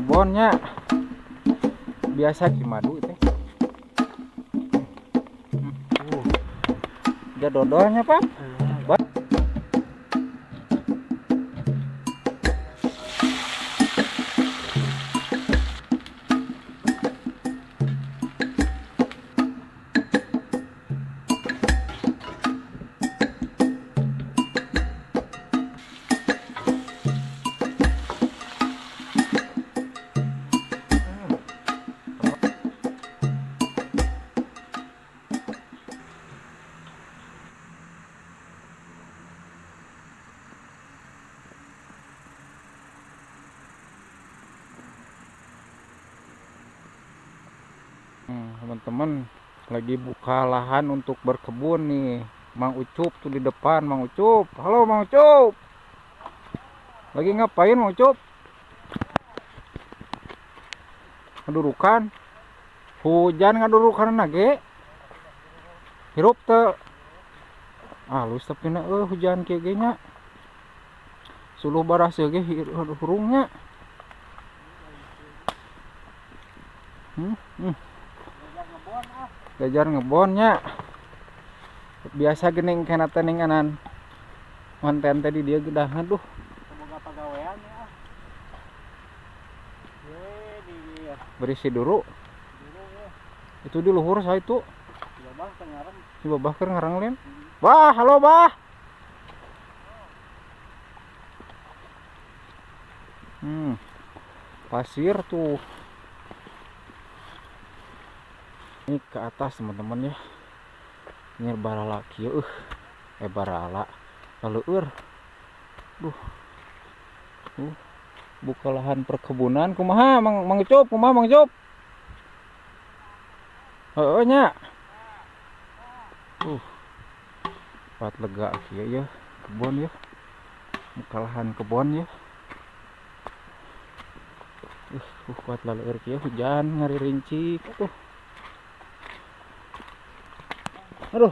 kebonnya biasa di madu teh. Udah dodolnya pak. Teman-teman lagi buka lahan untuk berkebun nih. Mang Ucup tuh di depan. Mang Ucup, halo Mang Ucup, lagi ngapain Mang Ucup? Ngadurukan hujan, ngadurukan nage hirup teh halus tapi na hujan kieu ge nya suluh baras ge hurungnya. Gajar ngebonnya biasa gening kena tening anan konten tadi dia gedah. Aduh semoga pagawean ya. Berisi dulu ya. Itu di luhur saya itu si babah keur ngarang lem. Bah, halo bah. Pasir tuh ini ke atas teman-teman ya. Ini barala kieu barala leueur. Buka lahan perkebunan kumaha Mang Ucup, kumaha Mang Ucup? Heeh nya. Buat lega kieu ya kebon ya. Buka lahan kebon ya. Kuat laleur kieu hujan ngaririnci tuh. Aduh,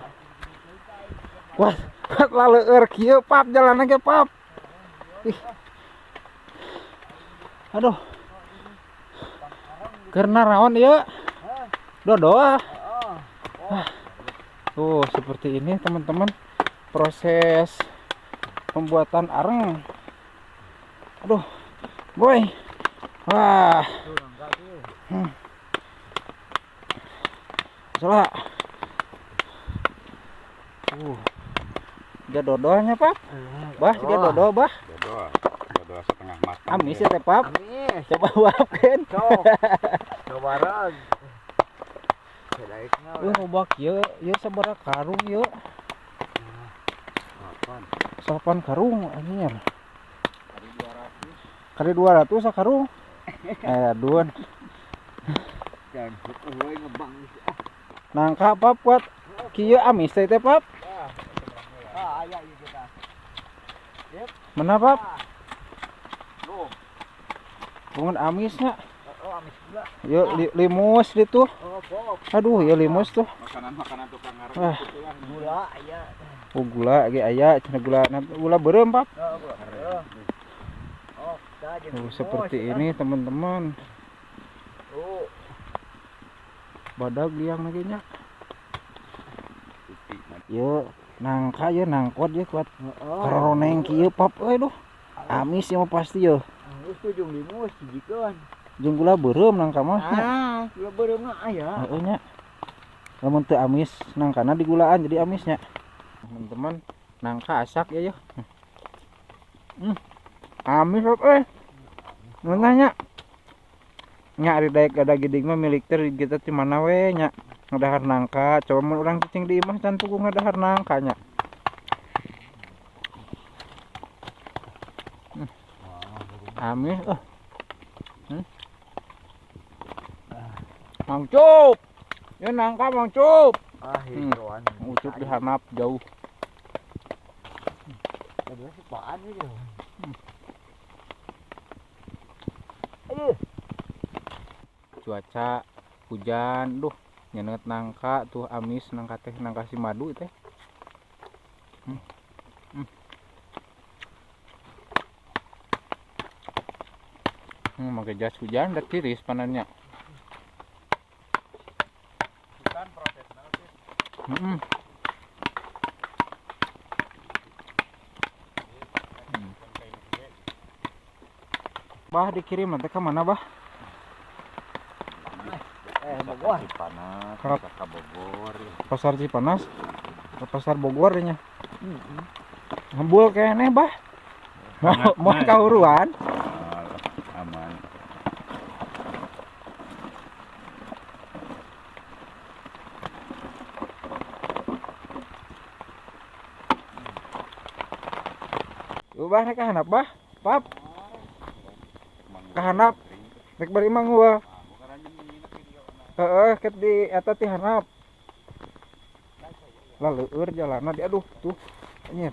kuat laleur kieu pap, jalan ge pap. Aduh, karena naon ieu dodo. Tuh seperti ini teman-teman proses pembuatan areng. Aduh boy, wah salah. Dia dodonya pak, bah dia dodo bah. Dodo setengah matang. Amis ya teh pap. Coba wapkeun. Coba rag. Robak ieu sabaraha karung ieu? 8 karung anyar. Kali 200 sakarung. Aduan. Nangka pap buat kieu amis teh pap. Aya ieu kita. Mana pap? Bungun amisnya. Amis gula. Yuk limus itu. Aduh ya limus tuh. Makanan tukang ngarang gula aya. Gula ge aya, cenah gula beureum pap. Seperti ini teman-teman. Badag liang lagi nya. Yuk nangka ya nangkot ya kuat karoneng kieu pap aduh amis ya pasti ya geus tuh jeung limus dijikeun jeung gula beureum nangka mah gula beureum mah aya heuh nya lamun teu amis nangkana digulaan jadi amisnya teman-teman. Nangka asak ya amis pap nanya nya ari daek ada giding mah milik teh kita di mana we nya ngadahar nangka. Coba mun urang cicing di imah can tugu ngadahar nangka nya. Amis Mang Cup. Ya nangka Mang Cup. Hijauan. Ucup dihanap jauh. Ada sepaan gitu. Cuaca hujan, nyenet nangka tuh amis nangka teh nangka si madu teh. Pakai jas hujan udah tiris panennya. Bukan proses Heeh. Bah dikirim nanti ke mana bah? Bogor. Panas. Ke Bogor. Pasar Cipanas. Ke pasar Bogor nya. Hembul kene bah. Mau kauruan. Aman. Ubah nek kahanap bah. Pap. Kahanap. Rek bari mang gua. Heeh, ket di eta ti hanap. Lah leueur jalanna di aduh tuh. Anjir.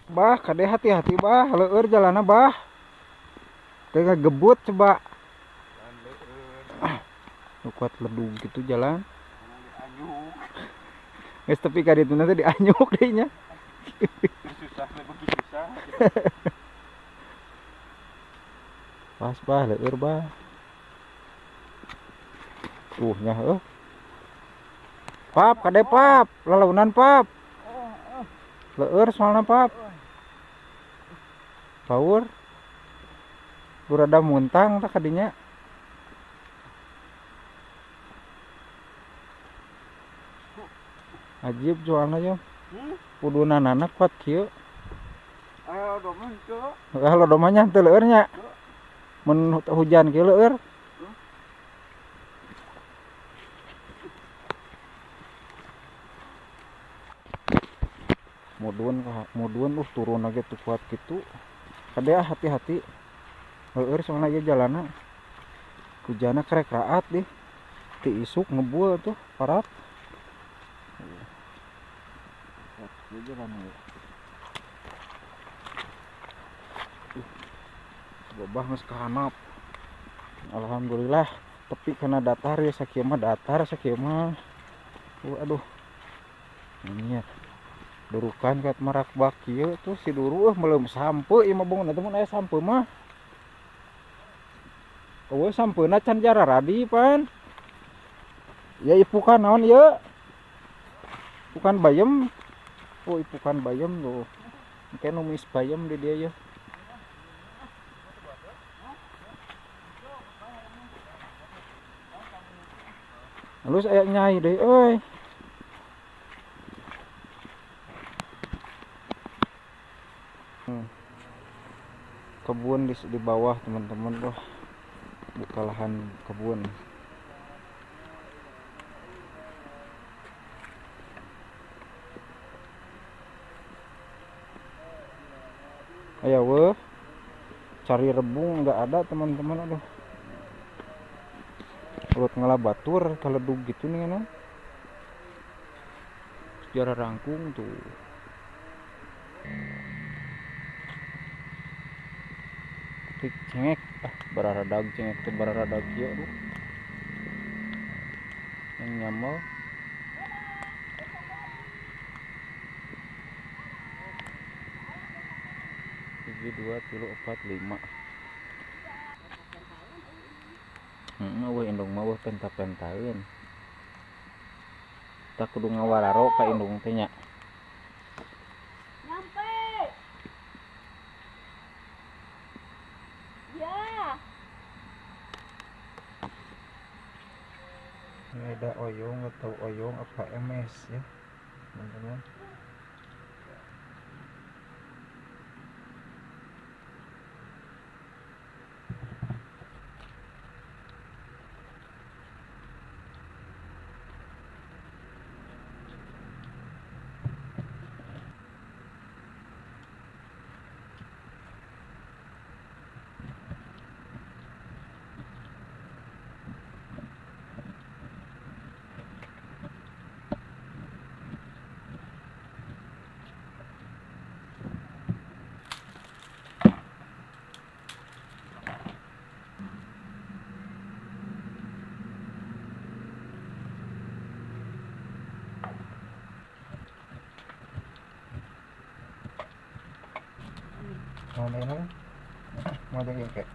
Bah, kade hati-hati bah, leueur jalanna bah. Teu ngagebut coba. Nu kuat ledug gitu jalan. Geus tepi ka dituna teh dianyuk deui nya. Susah begitu susah. Pas bah leueur bah. Nya heuh. Pap, kade pap, lalaunan pap. Leueur soalna pap. Paur. Rada muntang tah kadinya. Ajib soalna yo. Kudunana kuat kieu. Ayo domen tuh. Kalau domanya teu leueur nya. Mun hujan kieu leueur. Mudun turun lagi tuh kuat gitu. Kade hati-hati. Leueur soalna ieu jalanna. Hujanna karek raat deh. Ti isuk ngebul tuh parat. Gobah geus kahanap. Alhamdulillah tepi kana datar ya sakieu mah datar sakieu mah. Aduh. Ini ya. Durukan kat marak bak kieu tuh si duru meuleum sampe ieu mah bangun teh mun aya sampe mah. Eueuh sampeuna can jararadi pan. Ya ipukan naon ieu? Ipukan bayem. Oh ipukan bayem tuh. Kayak numis bayem di dia ya. Halus aya nyai deui euy. Kebun di bawah teman-teman tuh. Buka lahan kebun. Ayo weh. Cari rebung nggak ada teman-teman aduh. Urut ngalabatur kalau dug gitu nih kan. Sejarah rangkung tuh. Cengek bararadag cengek teh bararadag kieu aduh. Yang nyamal. Hiji 2 3 4 5. Weh indung mah weh penta-pentaeun. Tak kudu ngawararo ka indung teh nya. Nyampe. Ya. Ini ada oyong atau oyong apa MS ya teman-teman. Modelan model kayak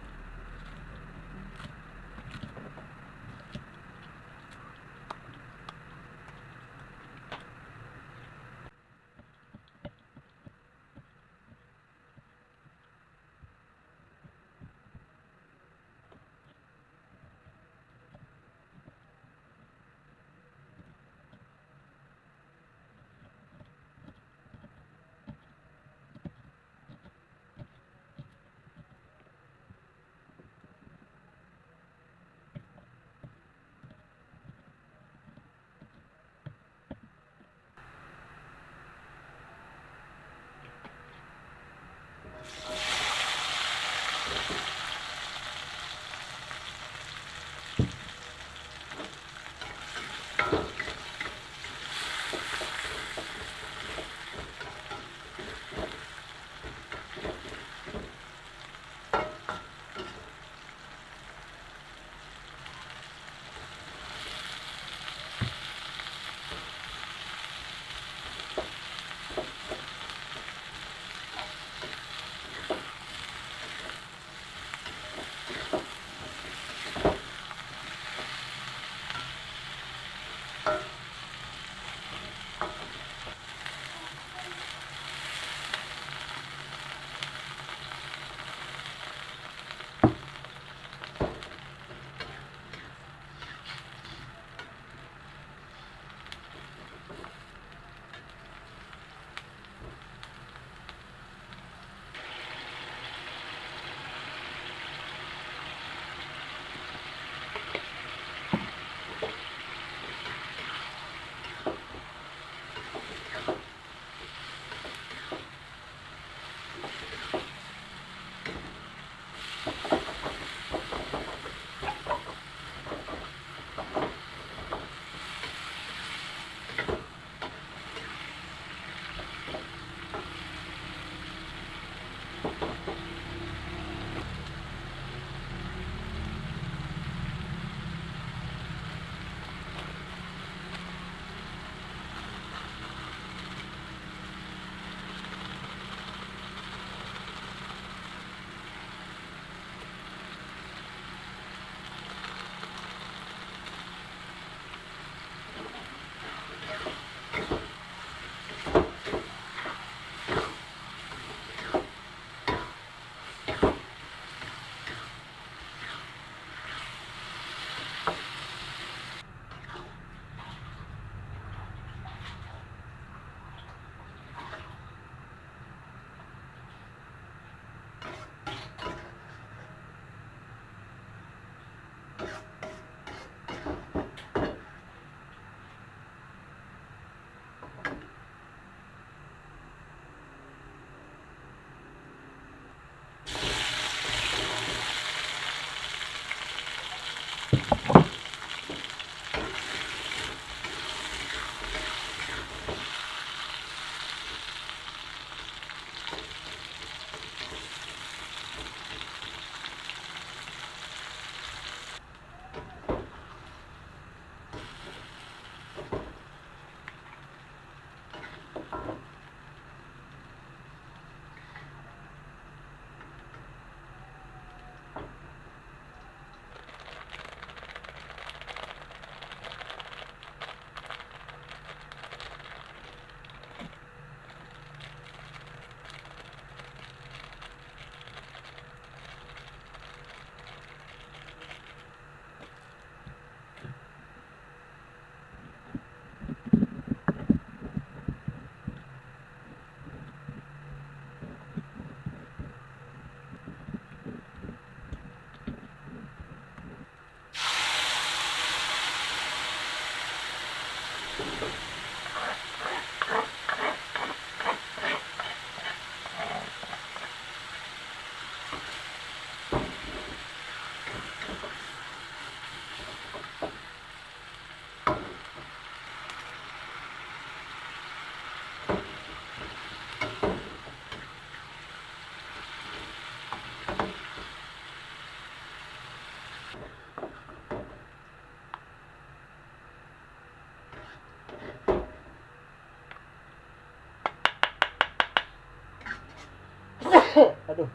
Aduh.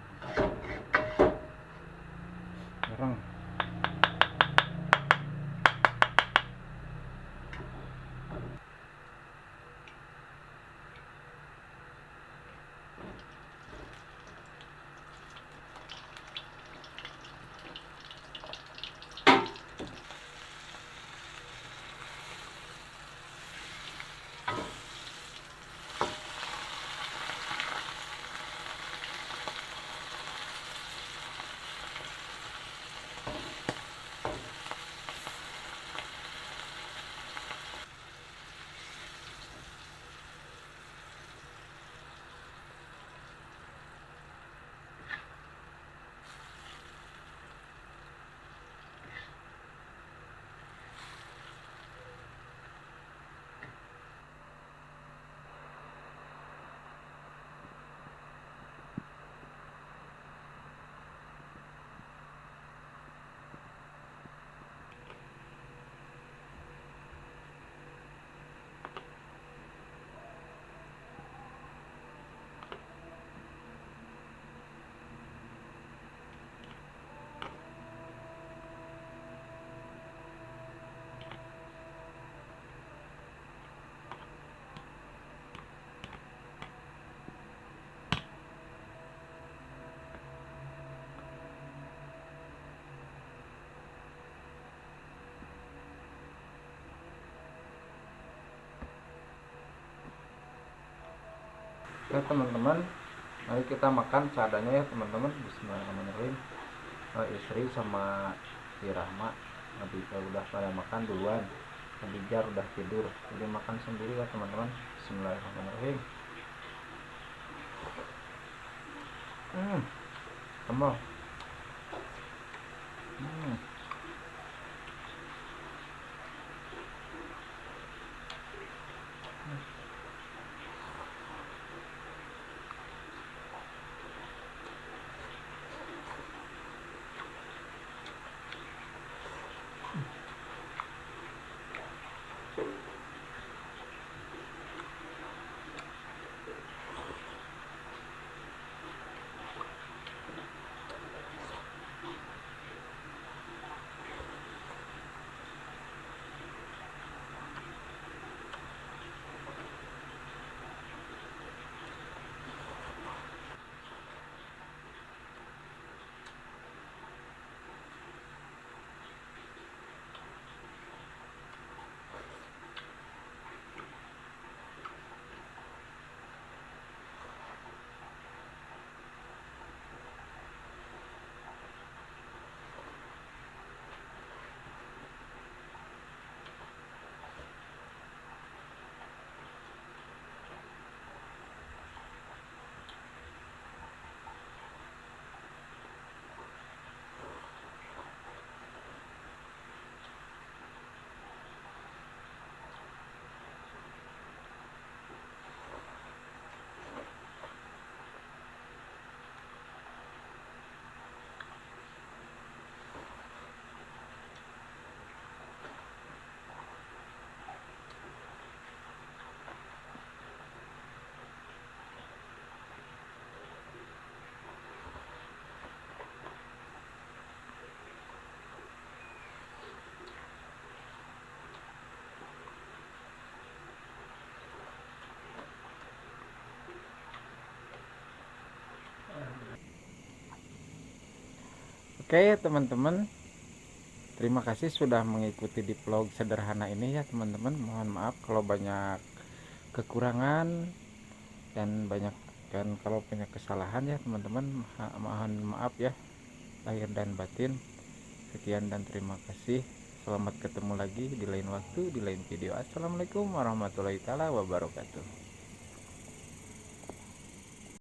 Orang. Ya teman-teman, mari kita makan seadanya ya teman-teman. Bismillahirrahmanirrahim. Istri sama si Rahma udah pada makan duluan. Jar udah tidur, jadi makan sendiri ya teman-teman. Bismillahirrahmanirrahim. Sambal. Oke teman-teman, terima kasih sudah mengikuti di vlog sederhana ini ya teman-teman. Mohon maaf kalau banyak kekurangan dan kalau punya kesalahan ya teman-teman. Mohon maaf ya lahir dan batin. Sekian dan terima kasih. Selamat ketemu lagi di lain waktu, di lain video. Assalamualaikum warahmatullahi wabarakatuh.